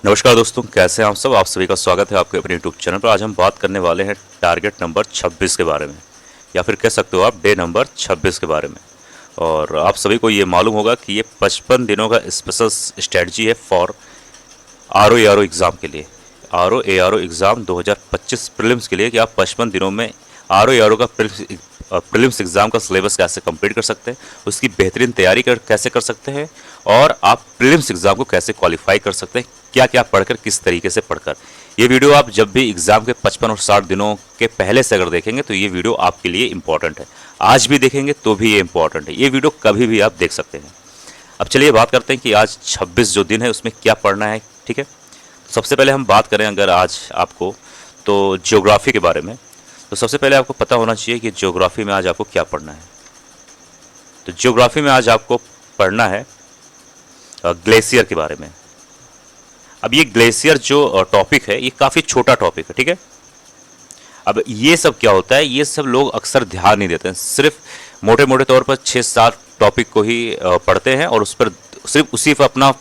नमस्कार दोस्तों, कैसे हैं आप सब। आप सभी का स्वागत है आपके अपने यूट्यूब चैनल पर। आज हम बात करने वाले हैं टारगेट नंबर 26 के बारे में, या फिर कह सकते हो आप डे नंबर 26 के बारे में। और आप सभी को ये मालूम होगा कि ये 55 दिनों का स्पेशल स्ट्रेटजी है for R O A R O exam के लिए। R O A R O exam 2025 prelims के लिए कि आप 55 दिनों में आर ओ ए आर ओ का प्रीलिम्स एग्ज़ाम का सिलेबस कैसे कंप्लीट कर सकते हैं, उसकी बेहतरीन तैयारी कैसे कर सकते हैं, और आप प्रीलिम्स एग्ज़ाम को कैसे क्वालिफाई कर सकते हैं, क्या क्या पढ़कर, किस तरीके से पढ़कर। ये वीडियो आप जब भी एग्ज़ाम के 55 और 60 दिनों के पहले से अगर देखेंगे तो ये वीडियो आपके लिए इंपॉर्टेंट है। आज भी देखेंगे तो भी ये इंपॉर्टेंट है। ये वीडियो कभी भी आप देख सकते हैं। अब चलिए बात करते हैं कि आज 26 जो दिन है उसमें क्या पढ़ना है। ठीक है, सबसे पहले हम बात करें अगर आज आपको तो ज्योग्राफी के बारे में, तो सबसे पहले आपको पता होना चाहिए कि ज्योग्राफी में आज आपको क्या पढ़ना है। तो ज्योग्राफी में आज आपको पढ़ना है ग्लेशियर के बारे में। अब ये ग्लेशियर जो टॉपिक है ये काफ़ी छोटा टॉपिक है। ठीक है, अब ये सब क्या होता है, ये सब लोग अक्सर ध्यान नहीं देते हैं, सिर्फ मोटे मोटे तौर पर 6-7 टॉपिक को ही पढ़ते हैं और उस पर सिर्फ उसी पर अपना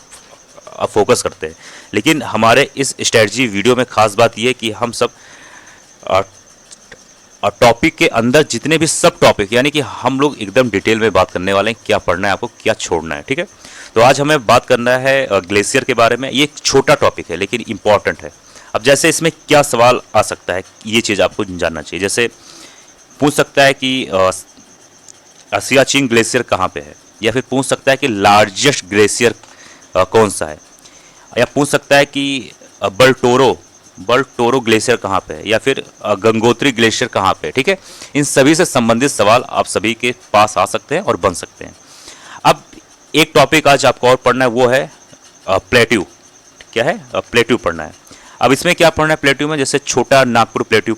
फोकस करते हैं। लेकिन हमारे इस स्ट्रेटजी वीडियो में खास बात यह है कि हम सब टॉपिक के अंदर जितने भी सब टॉपिक, यानी कि हम लोग एकदम डिटेल में बात करने वाले हैं क्या पढ़ना है आपको, क्या छोड़ना है। ठीक है, तो आज हमें बात करना है ग्लेशियर के बारे में। ये एक छोटा टॉपिक है लेकिन इम्पॉर्टेंट है। अब जैसे इसमें क्या सवाल आ सकता है, ये चीज़ आपको जानना चाहिए। जैसे पूछ सकता है कि सियाचिन ग्लेशियर कहाँ पे है, या फिर पूछ सकता है कि लार्जेस्ट ग्लेशियर कौन सा है, या पूछ सकता है कि बल्टोरो ग्लेशियर कहाँ पे है, या फिर गंगोत्री ग्लेशियर कहाँ पे है। ठीक है, इन सभी से संबंधित सवाल आप सभी के पास आ सकते हैं और बन सकते हैं। अब एक टॉपिक आज आपको और पढ़ना है, वो है प्लेट्यू। क्या है? प्लेट्यू पढ़ना है। अब इसमें क्या पढ़ना है प्लेट्यू में, जैसे छोटा नागपुर प्लेट्यू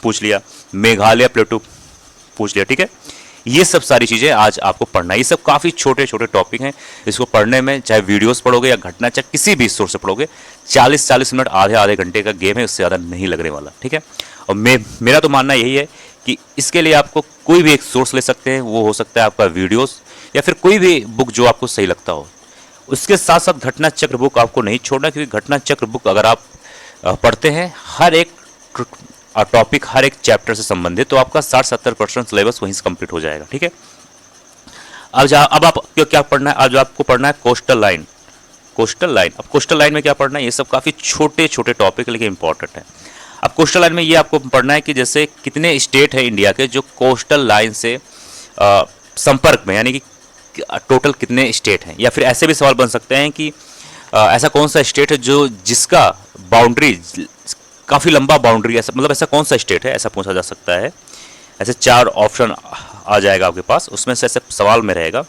पूछ लिया, मेघालय प्लेट्यू पूछ लिया। ठीक है, ये सब सारी चीज़ें आज आपको पढ़ना है। ये सब काफ़ी छोटे छोटे टॉपिक हैं। इसको पढ़ने में चाहे वीडियोस पढ़ोगे या घटना चाहे किसी भी सोर्स से पढ़ोगे, 40-40 मिनट, आधे आधे घंटे का गेम है, उससे ज़्यादा नहीं लगने वाला। ठीक है, और मेरा तो मानना यही है कि इसके लिए आपको कोई भी एक सोर्स ले सकते हैं। वो हो सकता है आपका वीडियोस या फिर कोई भी बुक जो आपको सही लगता हो। उसके साथ साथ घटना चक्र बुक आपको नहीं छोड़ना, क्योंकि घटना चक्र बुक अगर आप पढ़ते हैं हर एक टॉपिक, हर एक चैप्टर से संबंधित, तो आपका 60-70% सिलेबस वहीं से कंप्लीट हो जाएगा। ठीक है, अब आप क्या पढ़ना है, आज आपको पढ़ना है कोस्टल लाइन। कोस्टल लाइन, अब कोस्टल लाइन में क्या पढ़ना है, ये सब काफ़ी छोटे छोटे टॉपिक लेकिन इंपॉर्टेंट है। अब कोस्टल लाइन में ये आपको पढ़ना है कि जैसे कितने स्टेट है इंडिया के जो कोस्टल लाइन से संपर्क में, यानी कि टोटल कितने स्टेट हैं। या फिर ऐसे भी सवाल बन सकते हैं कि ऐसा कौन सा स्टेट है जो जिसका बाउंड्री काफ़ी लंबा बाउंड्री है, मतलब ऐसा कौन सा स्टेट है, ऐसा पूछा जा सकता है। ऐसे 4 ऑप्शन आ जाएगा आपके पास, उसमें से ऐसे सवाल में रहेगा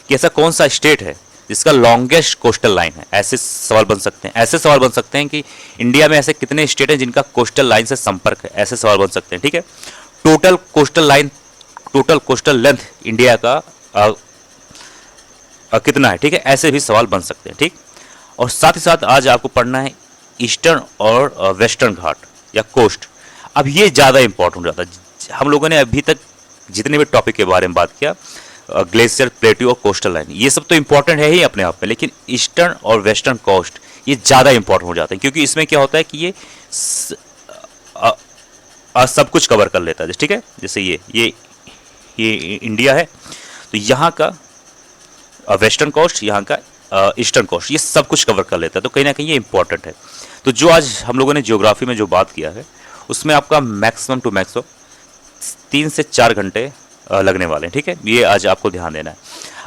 कि ऐसा कौन सा स्टेट है जिसका लॉन्गेस्ट कोस्टल लाइन है। ऐसे सवाल बन सकते हैं। ऐसे सवाल बन सकते हैं कि इंडिया में ऐसे कितने स्टेट हैं जिनका कोस्टल लाइन से संपर्क है, ऐसे सवाल बन सकते हैं। ठीक है, total coastal line, total coastal length India का कितना है। ठीक है, ऐसे भी सवाल बन सकते हैं। ठीक, और साथ ही साथ आज आपको पढ़ना है ईस्टर्न और वेस्टर्न घाट या कोस्ट। अब ये ज़्यादा इंपॉर्टेंट हो जाता है। हम लोगों ने अभी तक जितने भी टॉपिक के बारे में बात किया, ग्लेशियर, प्लेट्यू और कोस्टल लाइन, ये सब तो इंपॉर्टेंट है ही अपने आप में, लेकिन ईस्टर्न और वेस्टर्न कोस्ट ये ज़्यादा इंपॉर्टेंट हो जाते हैं, क्योंकि इसमें क्या होता है कि ये सब कुछ कवर कर लेता है। ठीक है, जैसे ये इंडिया है, तो यहाँ का वेस्टर्न कोस्ट, यहाँ का ईस्टर्न कोस्ट, ये सब कुछ कवर कर लेता है, तो कहीं ना कहीं ये इंपॉर्टेंट है। तो जो आज हम लोगों ने ज्योग्राफी में जो बात किया है उसमें आपका मैक्सिमम टू मैक्सिमम 3 से 4 घंटे लगने वाले हैं। ठीक है, ये आज आपको ध्यान देना है।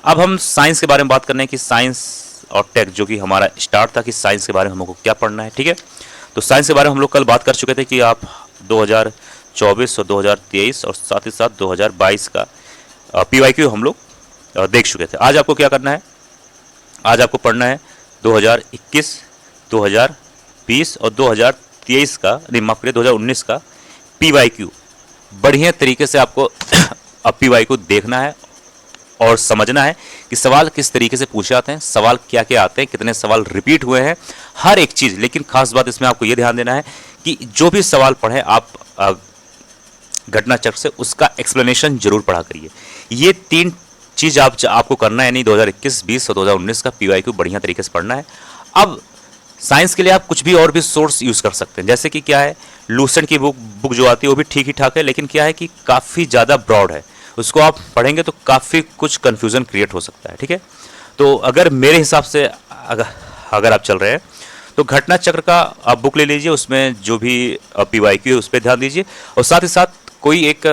अब हम साइंस के बारे में बात करने हैं कि साइंस और टेक, जो कि हमारा स्टार्ट था कि साइंस के बारे में हमको क्या पढ़ना है। ठीक है, तो साइंस के बारे में हम लोग कल बात कर चुके थे कि आप 2024 और 2023 और साथ ही साथ 2022 का PYQ हम लोग देख चुके थे। आज आपको क्या करना है, आज आपको पढ़ना है 2021, 2020 और 2023 का, नहीं माफ करिए 2019 का PYQ। बढ़िया तरीके से आपको अब PYQ देखना है और समझना है कि सवाल किस तरीके से पूछे जाते हैं, सवाल क्या क्या आते हैं, कितने सवाल रिपीट हुए हैं, हर एक चीज़। लेकिन खास बात इसमें आपको ये ध्यान देना है कि जो भी सवाल पढ़ें आप घटना चक्र से उसका एक्सप्लेनेशन जरूर पढ़ा करिए। ये 3 चीज़ आपको करना है, यानी 2021, 20 और 2019 का PYQ बढ़िया तरीके से पढ़ना है। अब साइंस के लिए आप कुछ भी और भी सोर्स यूज़ कर सकते हैं, जैसे कि क्या है, लूसेंट की बुक जो आती है वो भी ठीक ही ठाक है, लेकिन क्या है कि काफ़ी ज़्यादा ब्रॉड है, उसको आप पढ़ेंगे तो काफ़ी कुछ कन्फ्यूज़न क्रिएट हो सकता है। ठीक है, तो अगर मेरे हिसाब से अगर आप चल रहे हैं तो घटना चक्र का आप बुक ले लीजिए, उसमें जो भी PYQ है उस पर ध्यान दीजिए, और साथ ही साथ कोई एक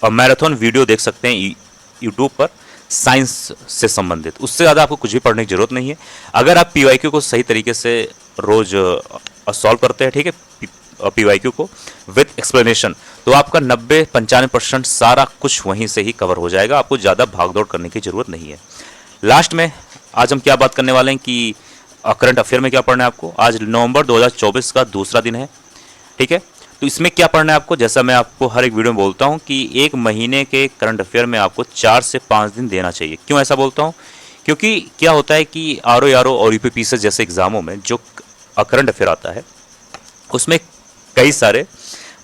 मैराथन वीडियो देख सकते हैं यूट्यूब पर साइंस से संबंधित, उससे ज़्यादा आपको कुछ भी पढ़ने की जरूरत नहीं है। अगर आप PYQ को सही तरीके से रोज सॉल्व करते हैं, ठीक है, PYQ को विथ एक्सप्लेनेशन, तो आपका 90-95% सारा कुछ वहीं से ही कवर हो जाएगा, आपको ज़्यादा भागदौड़ करने की ज़रूरत नहीं है। लास्ट में आज हम क्या बात करने वाले हैं कि करंट अफेयर में क्या पढ़ना है आपको। आज नवंबर 2024 का दूसरा दिन है, ठीक है, तो इसमें क्या पढ़ना है आपको, जैसा मैं आपको हर एक वीडियो में बोलता हूं कि एक महीने के करंट अफेयर में आपको 4 से 5 दिन देना चाहिए। क्यों ऐसा बोलता हूं, क्योंकि क्या होता है कि RO और UPPCS जैसे एग्जामों में जो करंट अफेयर आता है उसमें कई सारे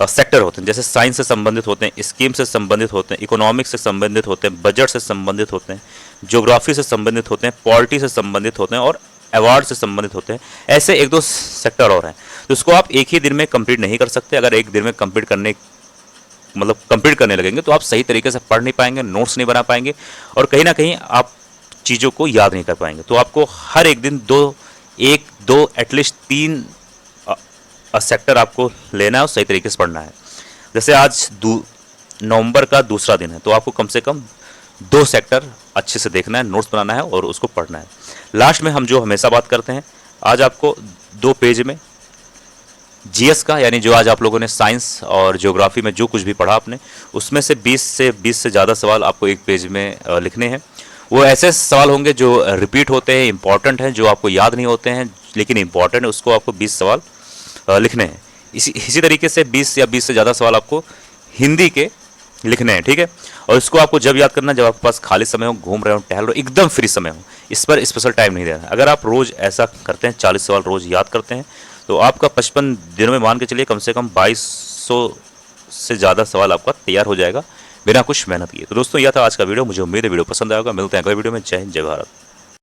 सेक्टर होते हैं, जैसे साइंस से संबंधित होते हैं, स्कीम से संबंधित होते हैं, इकोनॉमिक्स से संबंधित होते हैं, बजट से संबंधित होते हैं, ज्योग्राफी से संबंधित होते हैं, पॉलिटी से संबंधित होते हैं और अवार्ड से संबंधित होते हैं। ऐसे एक दो सेक्टर और हैं, तो उसको आप एक ही दिन में कंप्लीट नहीं कर सकते। अगर एक दिन में कंप्लीट करने लगेंगे तो आप सही तरीके से पढ़ नहीं पाएंगे, नोट्स नहीं बना पाएंगे और कहीं ना कहीं आप चीज़ों को याद नहीं कर पाएंगे। तो आपको हर एक दिन एक दो एटलीस्ट 3 सेक्टर आपको लेना है और सही तरीके से पढ़ना है। जैसे आज नवंबर का दूसरा दिन है, तो आपको कम से कम 2 सेक्टर अच्छे से देखना है, नोट्स बनाना है और उसको पढ़ना है। लास्ट में हम जो हमेशा बात करते हैं, आज आपको 2 पेज में GS का, यानी जो आज आप लोगों ने साइंस और ज्योग्राफी में जो कुछ भी पढ़ा आपने, उसमें से 20 से ज़्यादा सवाल आपको एक पेज में लिखने हैं। वो ऐसे सवाल होंगे जो रिपीट होते हैं, इंपॉर्टेंट हैं, जो आपको याद नहीं होते हैं लेकिन इंपॉर्टेंट है, उसको आपको 20 सवाल लिखने हैं। इसी तरीके से 20 या 20 से ज़्यादा सवाल आपको हिंदी के लिखने हैं, ठीक है। और इसको आपको जब याद करना, जब आपके पास खाली समय हो, घूम रहे हो, टहल रहे हो, एकदम फ्री समय हो, इस पर स्पेशल टाइम नहीं देना। अगर आप रोज़ ऐसा करते हैं, 40 सवाल रोज़ याद करते हैं, तो आपका 55 दिनों में मान के चलिए कम से कम 2200 से ज़्यादा सवाल आपका तैयार हो जाएगा बिना कुछ मेहनत किए। तो दोस्तों, यह था आज का वीडियो। मुझे उम्मीद है वीडियो पसंद आएगा। मिलते हैं अगले वीडियो में। जय हिंद, जय भारत।